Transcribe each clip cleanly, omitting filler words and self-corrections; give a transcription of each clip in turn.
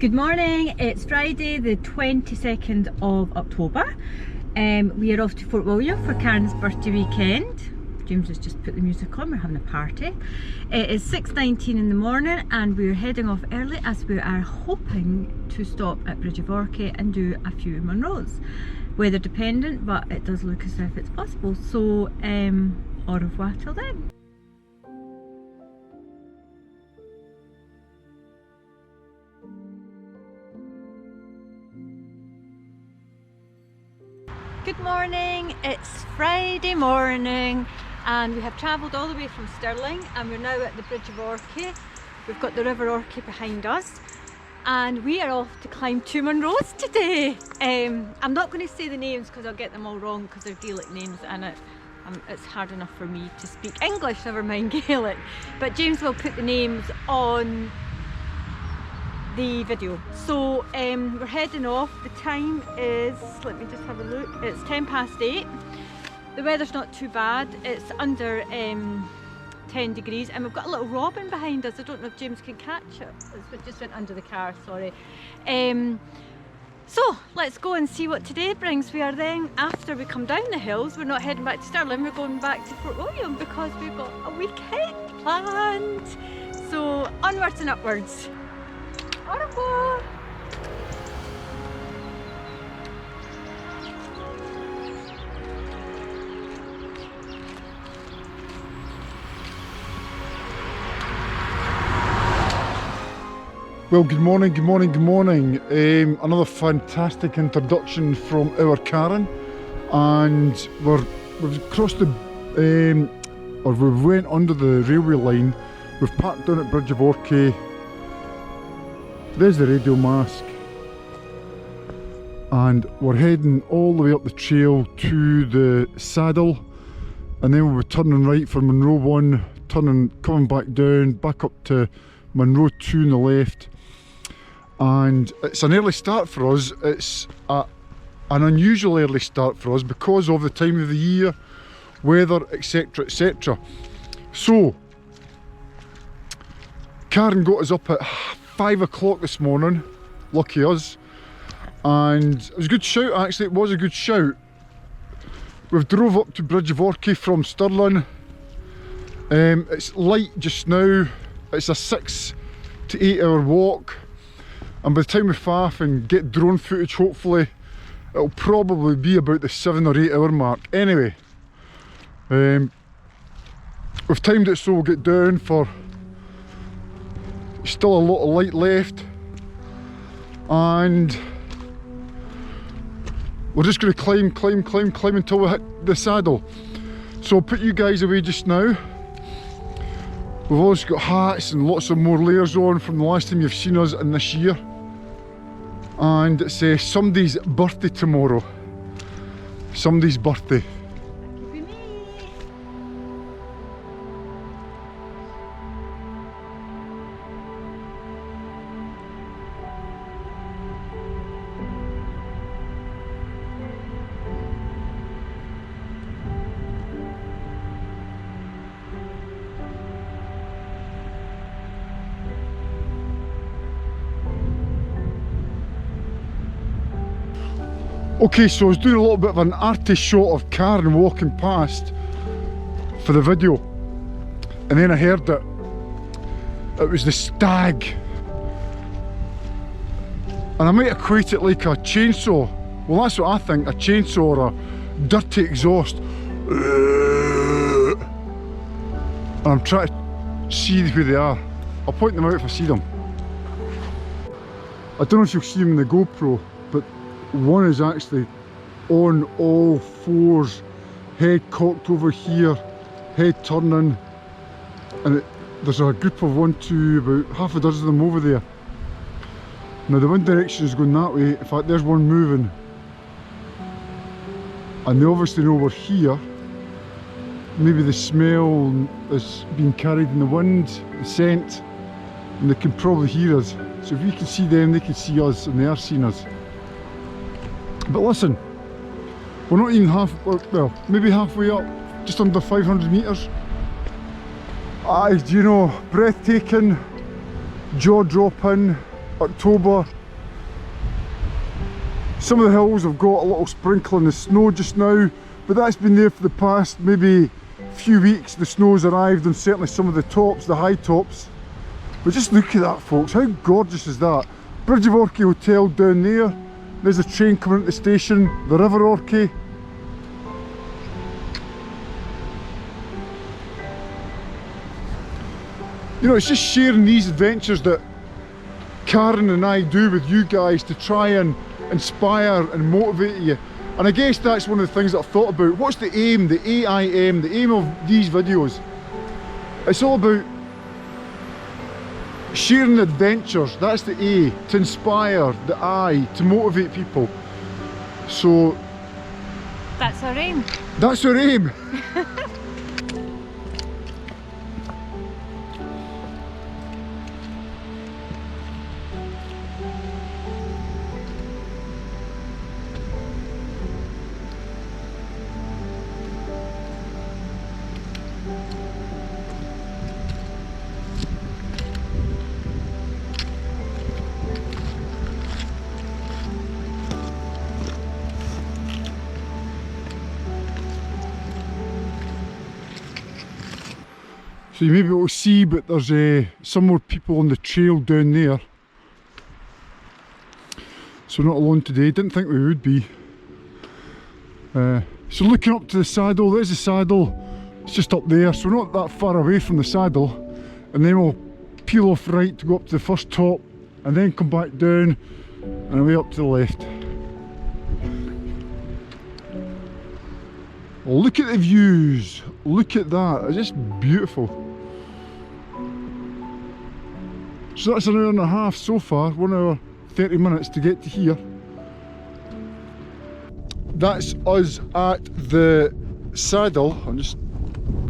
Good morning, it's Friday the 22nd of October. We are off to Fort William for Karen's birthday weekend. James has just put the music on, we're having a party. It is 6:19 in the morning and we're heading off early as we are hoping to stop at Bridge of Orchy and do a few Munros. Weather dependent, but it does look as if it's possible. So, au revoir till then. Good morning, it's Friday morning and we have travelled all the way from Stirling and we're now at the Bridge of Orchy. We've got the River Orchy behind us and we are off to climb 2 Munros today. I'm not going to say the names because I'll get them all wrong because they're Gaelic names and it's hard enough for me to speak English, never mind Gaelic. But James will put the names on the video. So we're heading off. The time is, let me just have a look, it's 8:10. The weather's not too bad, it's under 10 degrees and we've got a little robin behind us. I don't know if James can catch it. It just went under the car, sorry. So let's go and see what today brings. We are then, after we come down the hills, we're not heading back to Stirling, we're going back to Fort William because we've got a weekend planned. So onwards and upwards. Au revoir. Well, good morning, good morning, good morning. Another fantastic introduction from our Karen, and we've crossed the, or we went under the railway line. We've parked down at Bridge of Orchy. There's the radio mast, and we're heading all the way up the trail to the saddle, and then we'll be turning right for Munro 1, coming back down, back up to Munro 2 on the left. And it's an early start for us. It's an unusual early start for us because of the time of the year, weather, etc, etc. So Karen got us up at 5 o'clock this morning, lucky us, and it was a good shout actually, it was a good shout. We've drove up to Bridge of Orchy from Stirling. It's light just now, it's a 6 to 8 hour walk, and by the time we faff and get drone footage hopefully, it'll probably be about the 7 or 8 hour mark. Anyway, we've timed it so we'll get down for still a lot of light left, and we're just going to climb until we hit the saddle. So I'll put you guys away just now. We've also got hats and lots of more layers on from the last time you've seen us in this year, and it's somebody's birthday tomorrow. Somebody's birthday. Okay, so I was doing a little bit of an arty shot of Karen walking past for the video, and then I heard that it was the stag, and I might equate it like a chainsaw. Well, that's what I think, a chainsaw or a dirty exhaust. And I'm trying to see who they are. I'll point them out if I see them. I don't know if you'll see them in the GoPro, but one is actually on all fours, head cocked over here, head turning, and there's a group of about half a dozen of them over there. Now the wind direction is going that way. In fact, there's one moving, and they obviously know we're here. Maybe the smell is being carried in the wind, the scent, and they can probably hear us. So if we can see them, they can see us, and they are seeing us. But listen, we're not even well, maybe halfway up, just under 500 metres. Do you know, breathtaking, jaw-dropping, October Some of the hills have got a little sprinkling of snow just now, but that's been there for the past maybe few weeks. The snow's arrived on certainly some of the tops, the high tops. But just look at that, folks, how gorgeous is that? Bridge of Orchy Hotel down there. There's a train coming into the station, the River Orchy. You know, it's just sharing these adventures that Karen and I do with you guys to try and inspire and motivate you. And I guess that's one of the things that I've thought about. What's the aim, the AIM, the aim of these videos? It's all about sharing adventures. That's the A, to inspire, the I, to motivate people. So that's our aim. That's our aim. So you may be able to see, but there's some more people on the trail down there. So we're not alone today, didn't think we would be. So looking up to the saddle, there's the saddle, it's just up there, so we're not that far away from the saddle. And then we'll peel off right to go up to the first top, and then come back down and away up to the left. Look at the views, look at that, it's just beautiful. So that's an hour and a half so far, 1 hour 30 minutes to get to here. That's us at the saddle. I'm just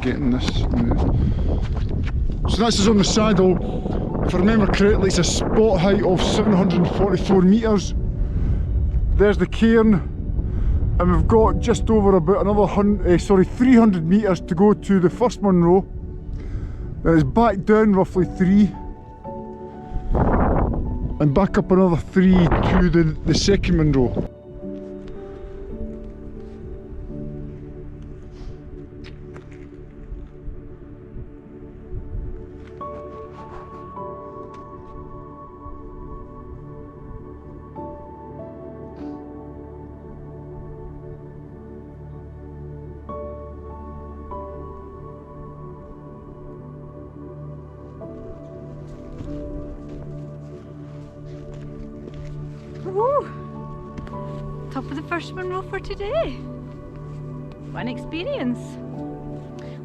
getting this. So that's us on the saddle. If I remember correctly, it's a spot height of 744 metres. There's the cairn, and we've got just over about another 300 metres to go to the first Munro. Then it's back down roughly 3. And back up another 3 to the second Munro. Woo! Top of the first Munro for today. What an experience.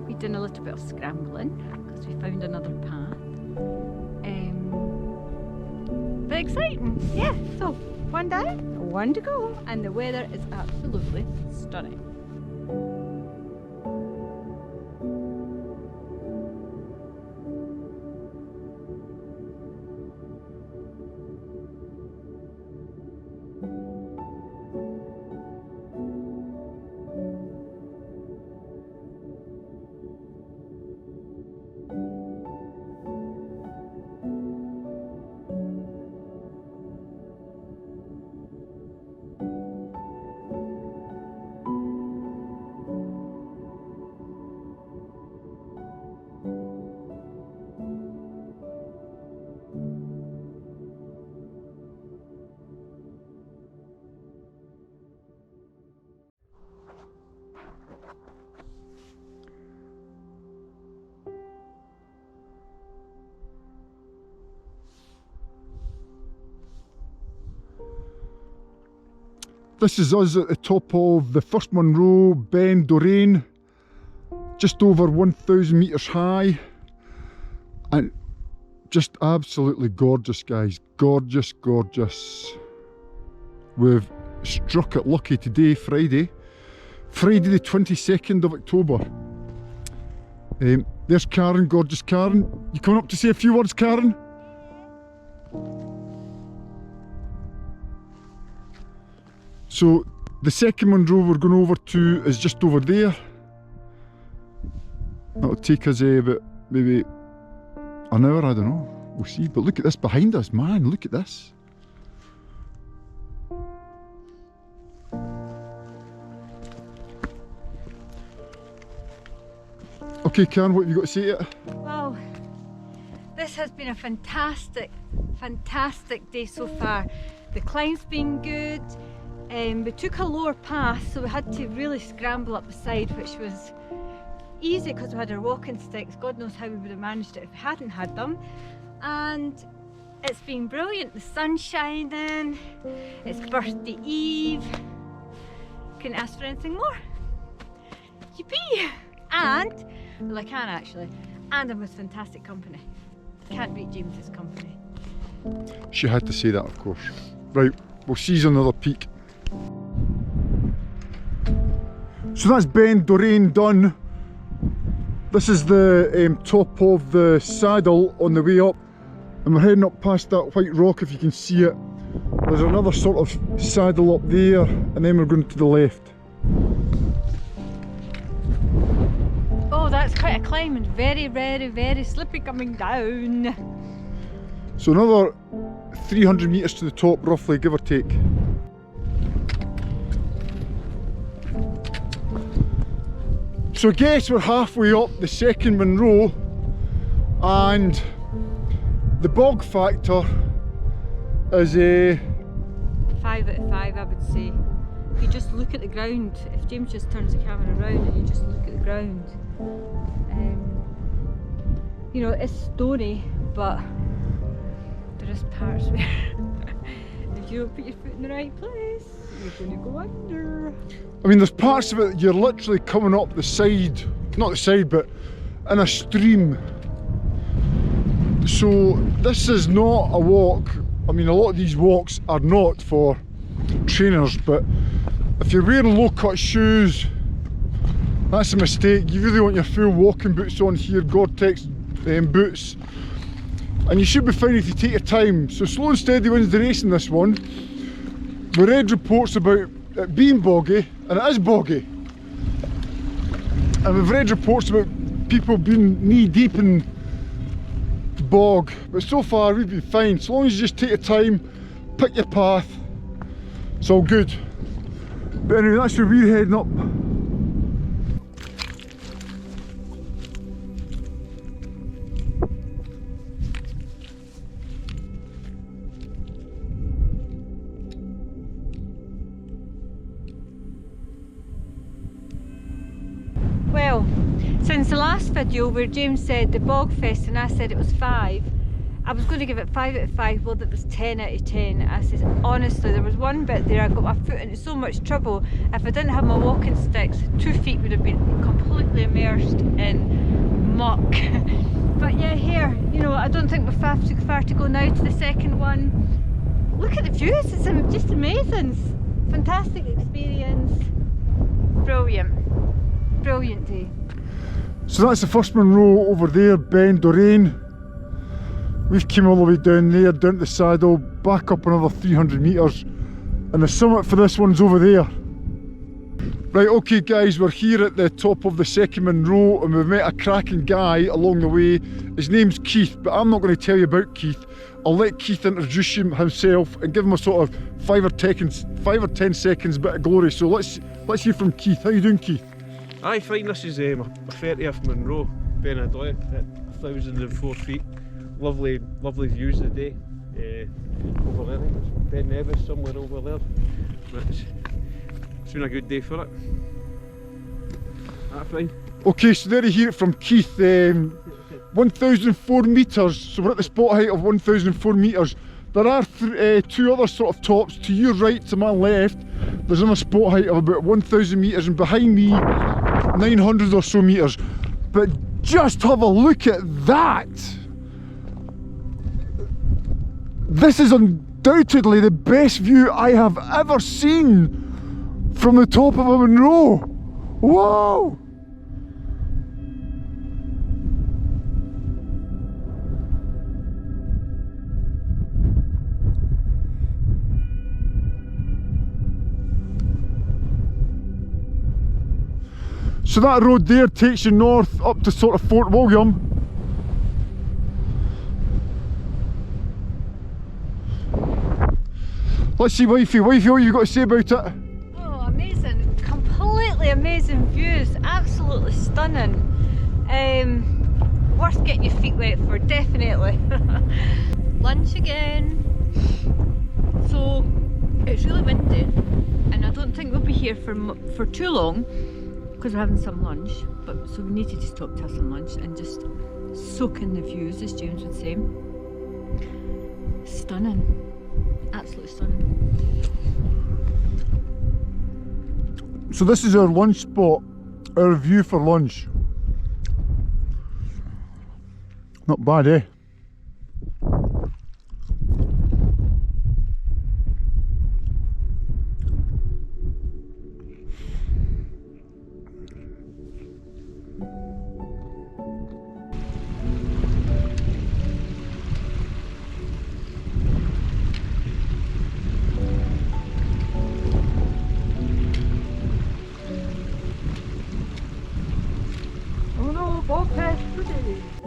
We've done a little bit of scrambling because we found another path. But exciting, yeah. So one down, one to go, and the weather is absolutely stunning. This is us at the top of the first Munro, Beinn Dorain, just over 1,000 metres high, and just absolutely gorgeous, guys, gorgeous, gorgeous. We've struck it lucky today, Friday the 22nd of October. There's Karen, gorgeous Karen. You coming up to say a few words, Karen? So the second Munro we're going over to is just over there. That'll take us about maybe an hour, I don't know, we'll see. But look at this behind us, man, look at this. Okay, Karen, what have you got to say to it? Well, this has been a fantastic day so far. The climb's been good. We took a lower pass, so we had to really scramble up the side, which was easy because we had our walking sticks. God knows how we would have managed it if we hadn't had them. And it's been brilliant. The sun's shining. It's birthday eve. Couldn't ask for anything more. Yippee! And, well, I can actually, and I'm with fantastic company. Can't beat James's company. She had to say that, of course. Right, we'll seize another peak. So that's Beinn Dorain done. This is the top of the saddle on the way up, and we're heading up past that white rock if you can see it. There's another sort of saddle up there, and then we're going to the left. Oh, that's quite a climb and very slippy coming down. So another 300 metres to the top, roughly, give or take. So I guess we're halfway up the second Munro, and the bog factor is a 5 out of 5, I would say. If you just look at the ground, if James just turns the camera around and you just look at the ground, you know, it's stony, but there is parts where if you don't put your foot in the right place, you're going to go under. I mean, there's parts of it you're literally coming up the side, not the side, but in a stream. So this is not a walk. I mean, a lot of these walks are not for trainers, but if you're wearing low-cut shoes, that's a mistake. You really want your full walking boots on here, Gore-Tex boots, and you should be fine if you take your time. So slow and steady wins the race in this one. We read reports about it being boggy, and it is boggy, and we've read reports about people being knee deep in bog, but so far we've been fine. So long as you just take your time, pick your path, it's all good. But anyway, that's where we're heading up. Well, since the last video where James said the bog fest and I said it was 5, I was going to give it 5 out of 5, well that was 10 out of 10. I said, honestly, there was one bit there I got my foot into so much trouble. If I didn't have my walking sticks, 2 feet would have been completely immersed in muck. But yeah, here, you know, I don't think we're far to go now to the second one. Look at the views, it's just amazing. Fantastic experience. Brilliant day. So that's the first Munro over there, Beinn Dorain. We've come all the way down there, down to the saddle, back up another 300 metres, and the summit for this one's over there. Right, okay guys, we're here at the top of the second Munro, and we've met a cracking guy along the way. His name's Keith, but I'm not going to tell you about Keith. I'll let Keith introduce himself and give him a sort of 5 or 10 seconds bit of glory. So let's hear from Keith. How you doing, Keith? Aye, fine. This is my 30th Munro, Beinn Dorain at 1,004 feet. Lovely views of the day. Over there, there's Ben Nevis somewhere over there. But it's been a good day for it. Fine. Okay, so there you hear it from Keith. 1,004 metres, so we're at the spot height of 1,004 metres. There are 2 other sort of tops to your right, to my left. There's another spot height of about 1,000 metres, and behind me 900 or so metres. But just have a look at that! This is undoubtedly the best view I have ever seen from the top of a Munro. Whoa! So that road there takes you north up to sort of Fort William. Let's see, wifey, what have you got to say about it? Oh, amazing, completely amazing views, absolutely stunning. Worth getting your feet wet for, definitely. Lunch again. So it's really windy, and I don't think we'll be here for too long because we're having some lunch. But so we need to just stop to have some lunch and just soak in the views, as James would say. Stunning, absolutely stunning. So this is our lunch spot, our view for lunch. Not bad, eh?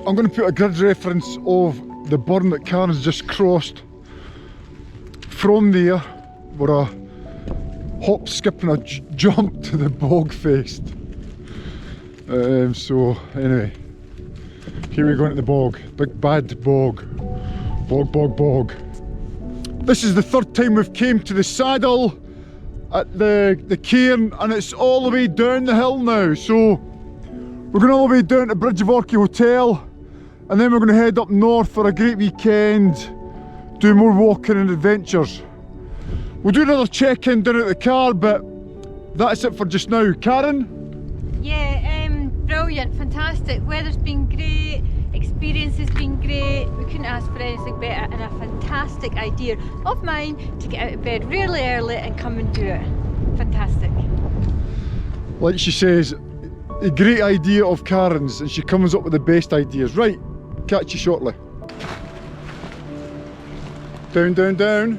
I'm going to put a grid reference of the burn that Karen's just crossed. From there, we're a hop, skip and a jump to the bog faced. So anyway, here we go into the bog. Big bad bog. Bog. This is the third time we've came to the saddle at the cairn, and it's all the way down the hill now. So we're going all the way down to Bridge of Orchy Hotel, and then we're going to head up north for a great weekend, do more walking and adventures. We'll do another check-in down at the car, but that's it for just now. Karen? Yeah, brilliant, fantastic. Weather's been great, experience has been great. We couldn't ask for anything better, and a fantastic idea of mine to get out of bed really early and come and do it. Fantastic. Like she says, a great idea of Karen's, and she comes up with the best ideas. Right, catch you shortly. Down.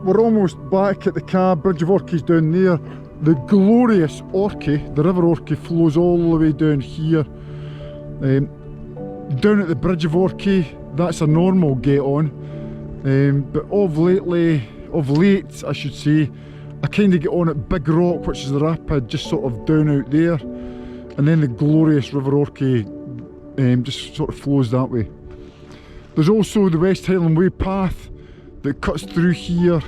We're almost back at the cab. Bridge of Orchy's down there. The glorious Orchy, the River Orchy, flows all the way down here. Down at the Bridge of Orchy, that's a normal get on. But of late, I should say, I kind of get on at Big Rock, which is the rapid, just sort of down out there. And then the glorious River Orchy just sort of flows that way. There's also the West Highland Way path that cuts through here,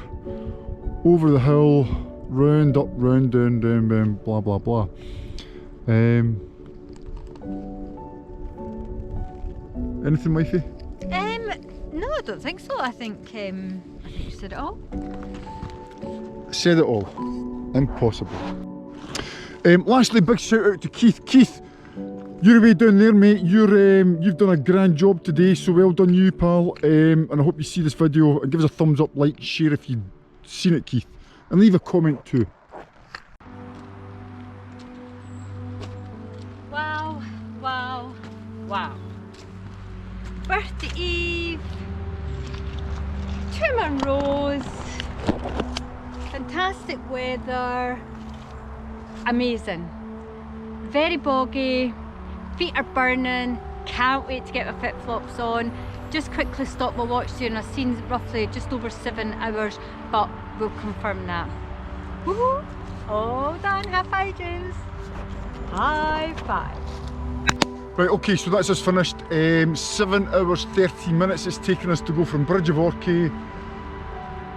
over the hill, round, up, round, down, blah blah blah. Anything, wifey? No, I don't think so. I think you said it all. Said it all. Impossible. Lastly, big shout out to Keith. Keith, you're away down there, mate. You've done a grand job today, so well done you, pal. And I hope you see this video and give us a thumbs up, like, share if you've seen it, Keith, and leave a comment too. Wow. Birthday Eve to Munros. Fantastic weather. Amazing. Very boggy. Feet are burning. Can't wait to get my flip-flops on. Just quickly stop my watch there, and I've seen roughly just over 7 hours, but we'll confirm that. Woohoo! All done. High five, James. High five. Right, okay, so that's us finished. 7 hours 30 minutes it's taken us to go from Bridge of Orchy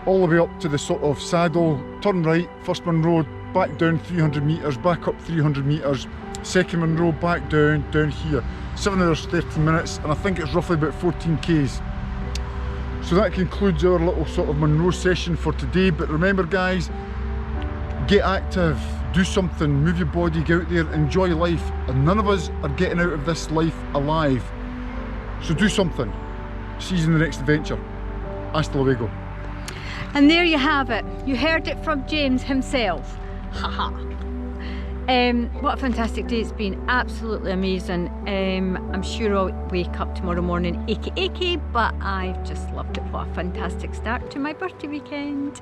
all the way up to the sort of saddle, turn right, first Munro, back down 300 metres, back up 300 metres, second Munro, back down here. 7 hours 30 minutes, and I think it's roughly about 14 k's. So that concludes our little sort of Munro session for today. But remember guys, get active, do something, move your body, get out there, enjoy life. And none of us are getting out of this life alive. So do something. See you in the next adventure. Hasta luego. And there you have it. You heard it from James himself. Haha. What a fantastic day it's been. Absolutely amazing. I'm sure I'll wake up tomorrow morning achy, but I've just loved it. What a fantastic start to my birthday weekend.